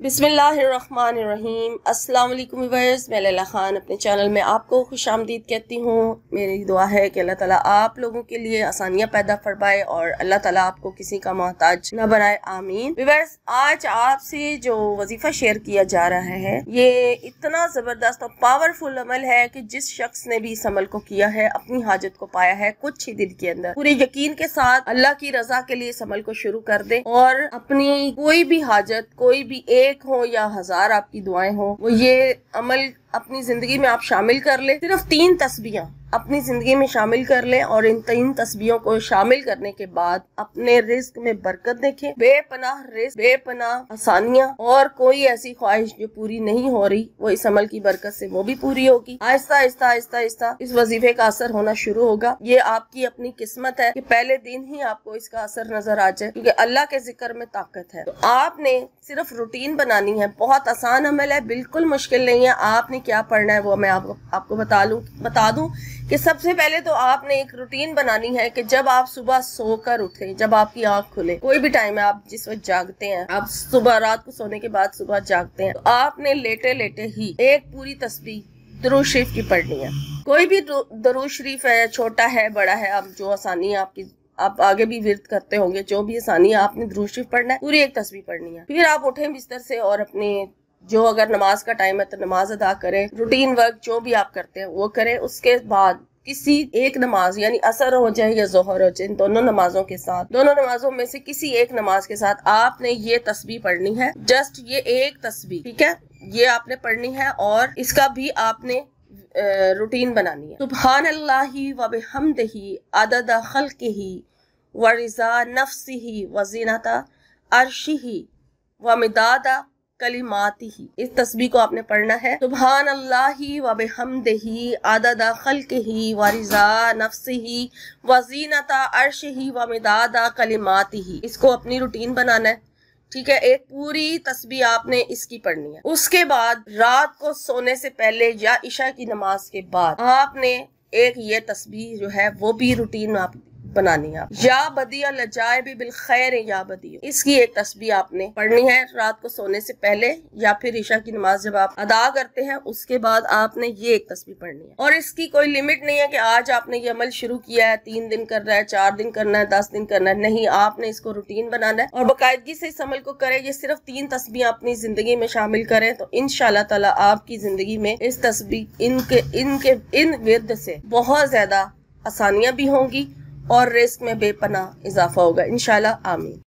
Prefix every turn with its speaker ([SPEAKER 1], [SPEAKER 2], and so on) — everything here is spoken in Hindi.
[SPEAKER 1] बिस्मिल्लाहिर्रहमानिर्रहीम। अस्सलाम वालेकुम व्यूअर्स, मैं लैला खान अपने चैनल में आपको खुशामदीद कहती हूँ। मेरी दुआ है कि अल्लाह ताला आप लोगों के लिए आसानियाँ पैदा फरमाए और अल्लाह ताला आपको किसी का मोहताज न बनाए, आमीन। व्यूअर्स, आज आपसे जो वजीफा शेयर किया जा रहा है ये इतना जबरदस्त और पावरफुल अमल है कि जिस शख्स ने भी इस अमल को किया है अपनी हाजत को पाया है कुछ ही दिन के अंदर। पूरे यकीन के साथ अल्लाह की रजा के लिए इस अमल को शुरू कर दे और अपनी कोई भी हाजत, कोई भी एक हो या हजार आपकी दुआएं हो, वो ये अमल अपनी जिंदगी में आप शामिल कर ले। सिर्फ 3 तस्बीहां अपनी जिंदगी में शामिल कर ले और इन 3 तस्बीहों को शामिल करने के बाद अपने रिस्क में बरकत देखें। बेपनाह रिस्क, बेपनाह आसानियां और कोई ऐसी ख्वाहिश जो पूरी नहीं हो रही वो इस अमल की बरकत से वो भी पूरी होगी। आहिस्ता आहिस्ता आहिस्ता आहिस्ता इस वजीफे का असर होना शुरू होगा। ये आपकी अपनी किस्मत है कि पहले दिन ही आपको इसका असर नजर आ जाए, क्योंकि अल्लाह के जिक्र में ताकत है। तो आपने सिर्फ रूटीन बनानी है। बहुत आसान अमल है, बिल्कुल मुश्किल नहीं है। आपने क्या पढ़ना है वो मैं आपको बता दूं कि सबसे पहले तो आपने एक रूटीन बनानी है कि जब आप सुबह सोकर उठे, जब आपकी आंख खुले, कोई भी टाइम है, आप जिस वक्त जागते हैं, आप सुबह रात को सोने के बाद सुबह जागते हैं, तो आपने लेटे लेटे ही एक पूरी तस्बीह दुरूद शरीफ की पढ़नी है। कोई भी दुरूद शरीफ है, छोटा है बड़ा है, अब जो आसानी है आपकी, आप आगे भी विर्द करते होंगे, जो भी आसानी है आपने दुरूद शरीफ पढ़ना है, पूरी एक तस्बीह पढ़नी है। फिर आप उठे बिस्तर से और अपने जो अगर नमाज का टाइम है तो नमाज अदा करें, रूटीन वर्क जो भी आप करते हैं वो करें। उसके बाद किसी एक नमाज, यानी असर हो जाए या जोहर हो जाए, इन दोनों नमाजों के साथ, दोनों नमाजों में से किसी एक नमाज के साथ आपने ये तस्बीह पढ़नी है। जस्ट ये एक तस्बीह, ठीक है, ये आपने पढ़नी है और इसका भी आपने रूटीन बनानी है। सुब्हानल्लाहि व बिहम्दिही अदद खल्किही व रिज़ा नफ्सिही व ज़ीनता अर्शिही व मिदादा कलिमातिही। इस तस्बीह को आपने पढ़ना है। सुब्हान अल्लाहि व बिहम्दिही अदद खल्किही व रिज़ा नफ्सिही व ज़ीनता अर्शिही व मिदादा कलिमातिही। इसको अपनी रूटीन बनाना है, ठीक है। एक पूरी तस्बीह आपने इसकी पढ़नी है। उसके बाद रात को सोने से पहले या इशा की नमाज के बाद आपने एक ये तस्बीह जो है वो भी रूटीन आप बनानी है। या बदिया लजाए भी बिल खैर या बदिया, इसकी एक तस्बीह आपने पढ़नी है रात को सोने से पहले या फिर ईशा की नमाज जब आप अदा करते हैं उसके बाद आपने ये एक तस्बीह पढ़नी है। और इसकी कोई लिमिट नहीं है कि आज आपने ये अमल शुरू किया है, 3 दिन करना है, 4 दिन करना है, 10 दिन करना है, नहीं, आपने इसको रूटीन बनाना है और बाकायदगी से इस अमल को करें। ये सिर्फ 3 तस्बीह अपनी जिंदगी में शामिल करें तो इंशाल्लाह ताला आपकी जिंदगी में इस तस्बीह इन विर्द से बहुत ज्यादा आसानियां भी होंगी और रिस्क में बेपनाह इजाफा होगा, इंशाल्लाह, आमीन।